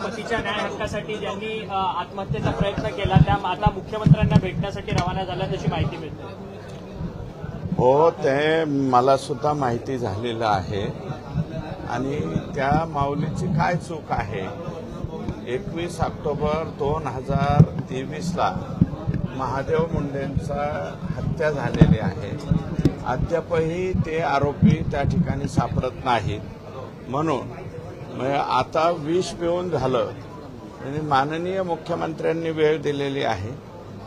पतीच्या न्याय हक्कासाठी ज्यांनी आत्महत्येचा प्रयत्न केला त्या आता मुख्यमंत्र्यांना भेटण्यासाठी रवाना झाल्या तशी माहिती मिळते। हो, ते मला सुद्धा माहिती झालेलं आहे आणि त्या माऊलीची काय चूक आहे। 21 ऑक्टोबर 2023ला महादेव मुंडेंचा हत्या झालेली आहे। अद्यापही ते आरोपी त्या ठिकाणी सापडत नाहीत। म्हणून आता विष पिऊन झालं आणि माननीय मुख्यमंत्र्यांनी वेळ दिलेली आहे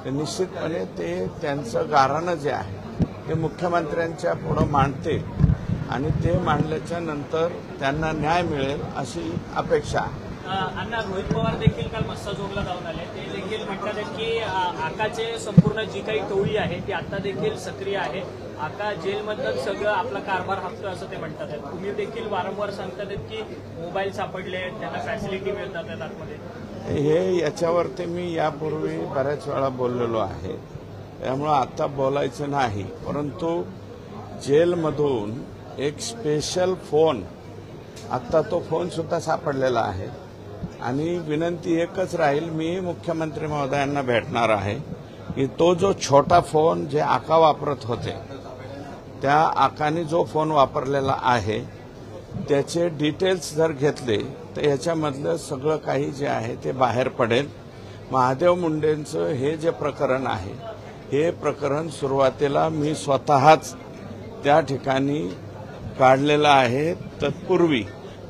तर निश्चितपणे ते त्यांचं गाऱ्हाणं जे आहे ते मुख्यमंत्र्यांच्या पुढे मांडते आणि ते मांडल्याच्या नंतर त्यांना न्याय मिळेल अशी अपेक्षा आहे। अण्णा, रोहित पवार देखील काल मस्साजोगला जाऊन आले। ते देखील म्हणतात की आकाचे संपूर्ण जी काही टोळी आहे ती आता देखील सक्रिय आहे। आका जेलमधून सगळं आपला कारभार हाकतो असं ते म्हणतात आहेत। तुम्ही देखील वारंवार सांगतात की मोबाईल सापडले, त्यांना फॅसिलिटी मिळतात आहेत आतमध्ये। हे याच्यावरती मी यापूर्वी बऱ्याच वेळा बोललेलो आहे, त्यामुळे आता बोलायचं नाही। परंतु जेलमधून एक स्पेशल फोन, आता तो फोन सुद्धा सापडलेला आहे आणि विनंती एकच राहील, मी मुख्यमंत्री महोदयांना भेटणार आहे की तो जो छोटा फोन जे आका वापरत होते त्या आकाने जो फोन वापरलेला आहे त्याचे डिटेल्स जर घेतले तर याच्यामधलं सगळं काही जे आहे ते बाहेर पडेल। महादेव मुंडेंचं हे जे प्रकरण आहे हे प्रकरण सुरुवातीला मी स्वतःच त्या ठिकाणी काढलेलं आहे। तत्पूर्वी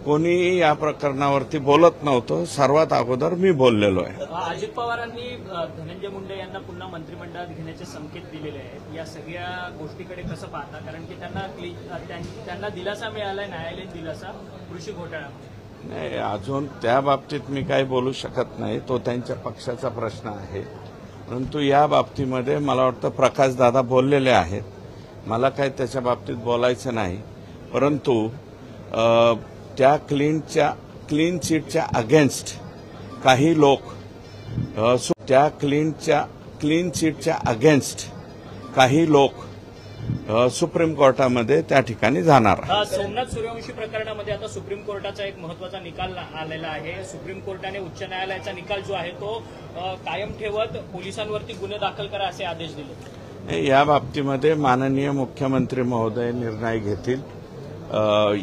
कोणी या प्रकरणावरती बोलत नव्हतं, सर्वात अगोदर मी बोललेलो आहे। अजित पवारांनी धनंजय मुंडे यांना पुन्हा मंत्रिमंडळात घेण्याचे संकेत दिलेले आहेत। या सगळ्या गोष्टीकडे कसं पाहता? कारण की त्यांना दिलासा मिळालाय, न्यायालयीन दिलासा कृषी घोटाळा। नाही, अजून त्या बाबतीत मी काही बोलू शकत नाही, तो त्यांच्या पक्षाचा प्रश्न आहे। परंतु या बाबतीमध्ये मला वाटतं प्रकाशदादा बोललेले आहेत, मला काही त्याच्या बाबतीत बोलायचं नाही। परंतु त्या क्लीन चिटच्या अगेन्स्ट काही लोक सुप्रीम कोर्टामध्ये त्या ठिकाणी जाणार। सोमनाथ सूर्यवंशी प्रकरणामध्ये आता सुप्रीम कोर्टाचा एक महत्त्वाचा निकाल आलेला आहे। सुप्रीम कोर्टाने उच्च न्यायालयाचा निकाल जो आहे तो कायम ठेवत पोलिसांवरती गुन्हे दाखल करा असे आदेश दिले। या बाबतीमध्ये माननीय मुख्यमंत्री महोदय निर्णय घेतील।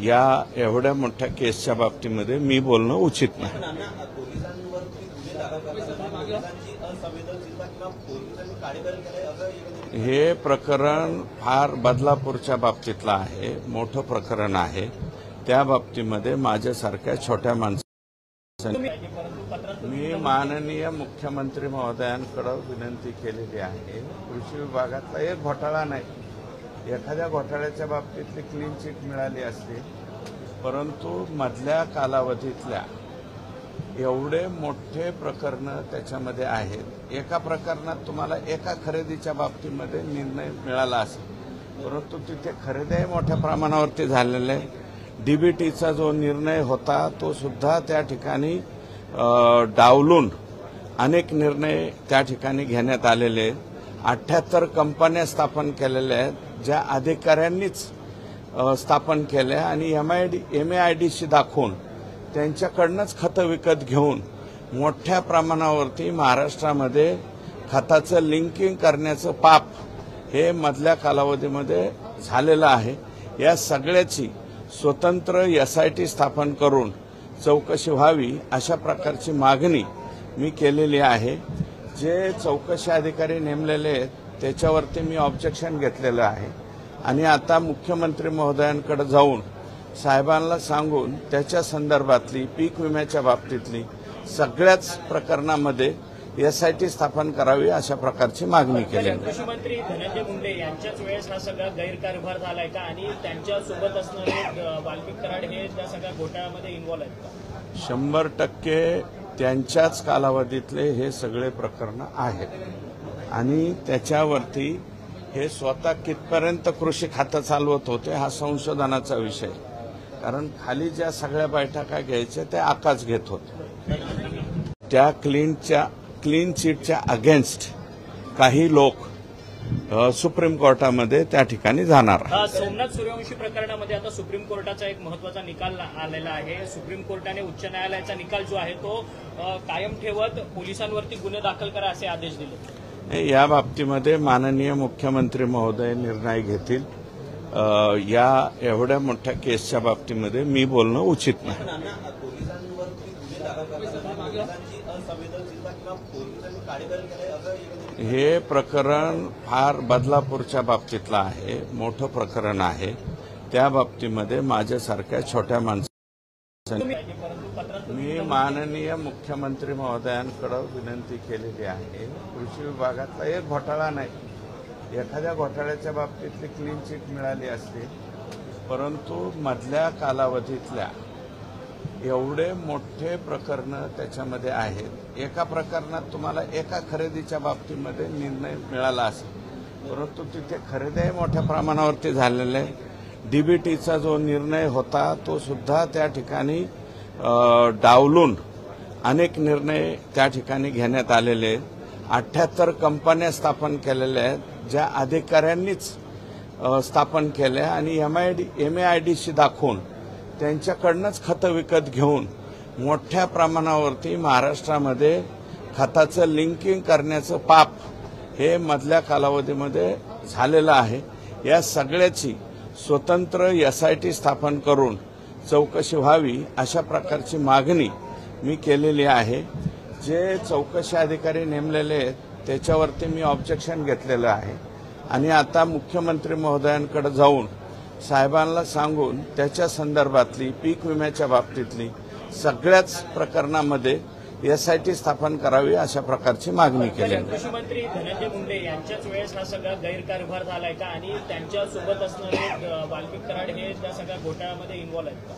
या एवढ्या मोठ्या केसच्या बाबतीमध्ये मी बोलणं उचित नाही। हे प्रकरण फार बदलापूरच्या बाबतीतलं आहे, मोठं प्रकरण आहे। त्या बाबतीमध्ये माझ्यासारख्या छोट्या माणसांनी मी माननीय मुख्यमंत्री महोदयांकडे विनंती केलेली आहे। कृषी विभागातला एक घोटाळा नाही, एखाद्या घोटाळ्याच्या बाबतीतली क्लीन चिट मिळाली असते, परंतु मधल्या कालावधीतल्या एवढे मोठे प्रकरण त्याच्यामध्ये आहेत। एका प्रकरणात तुम्हाला एका खरेदीच्या बाबतीमध्ये निर्णय मिळाला असेल, परंतु तिथे खरेदी मोठ्या प्रमाणावरती झालेले आहे। डीबीटीचा जो निर्णय होता तो सुद्धा त्या ठिकाणी डावलून अनेक निर्णय त्या ठिकाणी घेण्यात आलेले आहेत। 78 कंपन्या स्थापन केलेल्या आहेत ज्या अधिकाऱ्यांनीच स्थापन केल्या आणि MAIDC दाखवून त्यांच्याकडनंच खतं विकत घेऊन मोठ्या प्रमाणावरती महाराष्ट्रामध्ये खताचं लिंकिंग करण्याचं पाप हे मधल्या कालावधीमध्ये झालेलं आहे। या सगळ्याची स्वतंत्र SIT स्थापन करून चौकशी व्हावी अशा प्रकारची मागणी मी केलेली आहे। जे चौकशी अधिकारी नेमलेले आहेत त्याच्यावरती मी ऑब्जेक्शन घेतलेलं आहे आणि आता मुख्यमंत्री महोदयांकडे जाऊन साहेबांना सांगून त्याच्या संदर्भातली पीक विम्याच्या बाबतीतली सगळ्याच प्रकरणामध्ये SIT स्थापन करावी अशा प्रकारची मागणी केली आहे। कृषी मंत्री धनंजय मुंडे यांच्याच वेळेस हा सगळा गैरकारभार झालाय का आणि त्यांच्यासोबत असणारे वाल्मिक कराड हे त्या सगळ्या घोटाळ्यामध्ये इन्व्हॉल्व आहेत का? 100% त्यांच्याच कालावधीतले हे सगळे प्रकरण आहेत आणि त्याच्यावरती हे स्वतः कितपर्यंत कृषी खातं चालवत होते हा संशोधनाचा विषय, कारण खाली ज्या सगळ्या बैठका घ्यायच्या त्या आकाश घेत होते। त्या क्लीन चिटच्या अगेन्स्ट काही लोक सुप्रीम कोर्टामध्ये त्या ठिकाणी जाणार आहे. सोमनाथ सूर्यवंशी प्रकरणामध्ये आता सुप्रीम कोर्टाचा एक महत्वाचा निकाल आलेला आहे. सुप्रीम कोर्टाने उच्च न्यायालयाचा निकाल जो आहे तो कायम ठेवत पोलिसांवरती गुन्हे दाखल करा असे आदेश दिले. या बाबतीमध्ये माननीय मुख्यमंत्री महोदय निर्णय घेतील. या एवढ्या मोठ्या केसच्या बाबतीमध्ये मी बोलणं उचित नाही. हे प्रकरण फार बदलापूरच्या बाबतीतलं आहे, मोठं प्रकरण आहे. त्या बाबतीमध्ये माझ्यासारख्या छोट्या माणसांनी मी माननीय मुख्यमंत्री महोदयांकडे विनंती केलेली आहे. कृषी विभागातला एक घोटाळा नाही, एखाद्या घोटाळ्याच्या बाबतीतली क्लीन चिट मिळाली असती, परंतु मधल्या कालावधीतल्या एवढे मोठे प्रकरण त्याच्यामध्ये आहेत. एका प्रकरणात तुम्हाला एका खरेदीच्या बाबतीमध्ये निर्णय मिळाला असेल, परंतु तिथे खरेदी मोठ्या प्रमाणावरती झालेल्या आहे. डीबीटीचा जो निर्णय होता तो सुद्धा त्या ठिकाणी डावलून अनेक निर्णय त्या ठिकाणी घेण्यात आलेले आहेत. 78 कंपन्या स्थापन केलेल्या आहेत, ज्या अधिकाऱ्यांनीच स्थापन केल्या आणि MAIDC दाखवून त्यांच्याकडनंच खतं विकत घेऊन मोठ्या प्रमाणावरती महाराष्ट्रामध्ये खताचं लिंकिंग करण्याचं पाप हे मधल्या कालावधीमध्ये झालेलं आहे. या सगळ्याची स्वतंत्र SIT स्थापन करून चौकशी व्हावी अशा प्रकारची मागणी मी केलेली आहे. जे चौकशी अधिकारी नेमलेले आहेत त्याच्यावरती मी ऑब्जेक्शन घेतलेलं आहे आणि आता मुख्यमंत्री महोदयांकडे जाऊन साहेबांना सांगून त्याच्या संदर्भातली पीक विम्याच्या बाबतीतली सगळ्याच प्रकरणामध्ये SIT स्थापन करावी अशा प्रकारची मागणी केली. कृषी मंत्री धनंजय मुंडे यांच्याच वेळेस हा सगळा गैरकारभार झालाय का आणि त्यांच्यासोबत असणारे वाल्मिक कराड हे त्या सगळ्या घोटाळ्यामध्ये इन्व्हॉल्व आहेत का?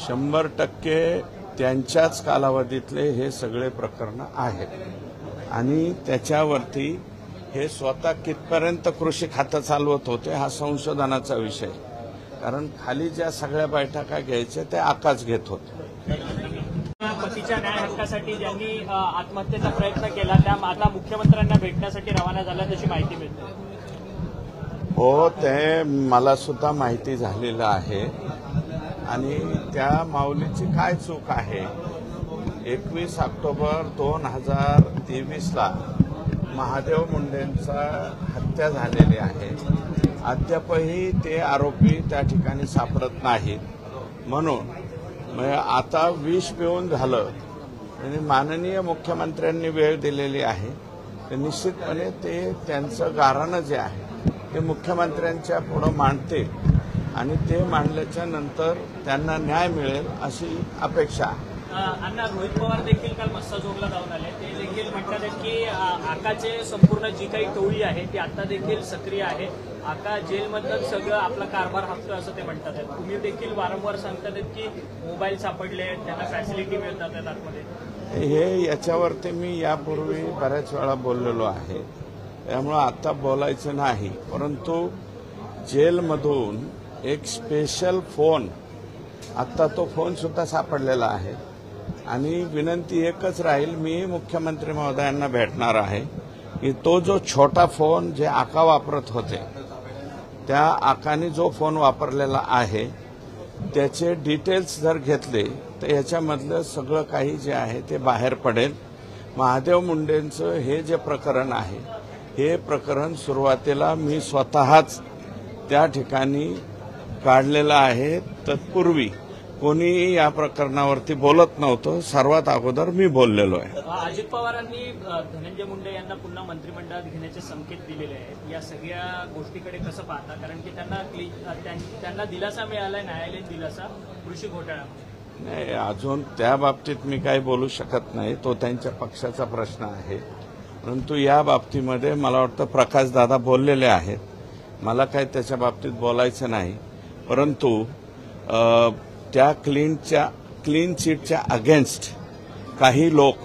100% त्यांच्याच कालावधीतले हे सगळे प्रकरण आहेत आणि त्याच्यावरती हे स्वतः कितपर्यंत कृषी खातं चालवत होते हा संशोधनाचा विषय. कारण खाली ज्या सगळ्या बैठका घ्यायच्या त्या आकाश घेत होते. पतीच्या न्याय हक्कासाठी ज्यांनी आत्महत्येचा प्रयत्न केला त्या आता मुख्यमंत्र्यांना भेटण्यासाठी रवाना झाल्या तशी माहिती मिळते. हो, ते मला सुद्धा माहिती झालेलं आहे आणि त्या माऊलीची काय चूक आहे. 21 ऑक्टोबर 2023ला महादेव मुंडेंचा हत्या झालेली आहे. अद्यापही ते आरोपी त्या ठिकाणी सापडत नाहीत. म्हणून आता विष पिऊन झालं आणि माननीय मुख्यमंत्र्यांनी वेळ दिलेली आहे. तर निश्चितपणे ते त्यांचं गाऱ्हाणं जे आहे ते मुख्यमंत्र्यांच्या पुढं मांडतील आणि ते मांडल्याच्या नंतर त्यांना न्याय मिळेल अशी अपेक्षा आहे. अण्णा, रोहित पवार देखील काल मस्साजोगला जाऊन आले. ते देखील म्हणतात की आकाचे संपूर्ण जी काही टोळी आहे ती आता देखील सक्रिय आहे. आका जेलमधलं सगळं आपला कारभार हाकतो असं ते म्हणतात आहेत. तुम्ही देखील वारंवार सांगतात की मोबाईल सापडले, त्यांना फॅसिलिटी मिळतात आहेत आतमध्ये. हे याच्यावरती मी यापूर्वी बऱ्याच वेळा बोललेलो आहे, त्यामुळं आता बोलायचं नाही. परंतु जेलमधून एक स्पेशल फोन, आत्ता तो फोन सुद्धा सापडलेला आहे आणि विनंती एकच राहील, मी मुख्यमंत्री महोदयांना भेटणार आहे की तो जो छोटा फोन जे आका वापरत होते त्या आकाने जो फोन वापरलेला आहे त्याचे डिटेल्स जर घेतले तर याच्यामधलं सगळं काही जे आहे ते बाहेर पडेल. महादेव मुंडेंचं हे जे प्रकरण आहे हे प्रकरण सुरुवातीला मी स्वतःच त्या ठिकाणी काढलेलं आहे. तत्पूर्वी कोणी या प्रकरणावरती बोलत नव्हतं, सर्वात अगोदर मी बोललेलो आहे. अजित पवारांनी धनंजय मुंडे यांना पुन्हा मंत्रिमंडळात घेण्याचे संकेत दिलेले आहेत. या सगळ्या गोष्टीकडे कसं पाहता? कारण की त्यांना दिलासा मिळालाय, न्यायालयीन दिलासा कृषी घोटाळ्यामध्ये. नाही, अजून त्या बाबतीत मी काही बोलू शकत नाही, तो त्यांच्या पक्षाचा प्रश्न आहे. परंतु या बाबतीमध्ये मला वाटतं प्रकाशदादा बोललेले आहेत, मला काही त्याच्या बाबतीत बोलायचं नाही. परंतु त्या क्लीन चिटच्या अगेन्स्ट काही लोक